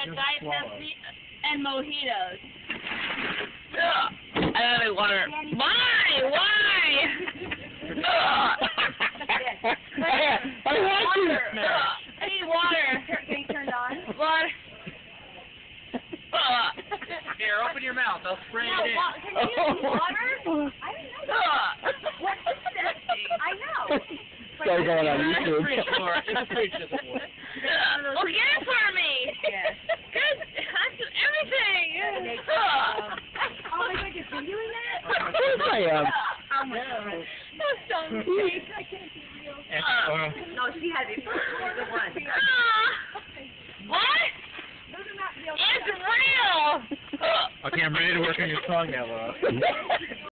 and Diet Pepsi and mojitos. I don't have water. Why? I want you. I need water. Getting turned on. Water. Here, open your mouth. I'll spray it in. Can you use water? I don't know. What's disgusting? I know. Sorry, going on Just YouTube. reach for it. Just reach for it. Well, get it for me. Yes. Good. That's everything. Oh my God, you're videoing that? Of course I am. Oh my God. That's so sweet. I can't be real. And, No, she had it. The one. What? Those are not real. It's real. okay, I'm ready to work on your tongue now, Laura.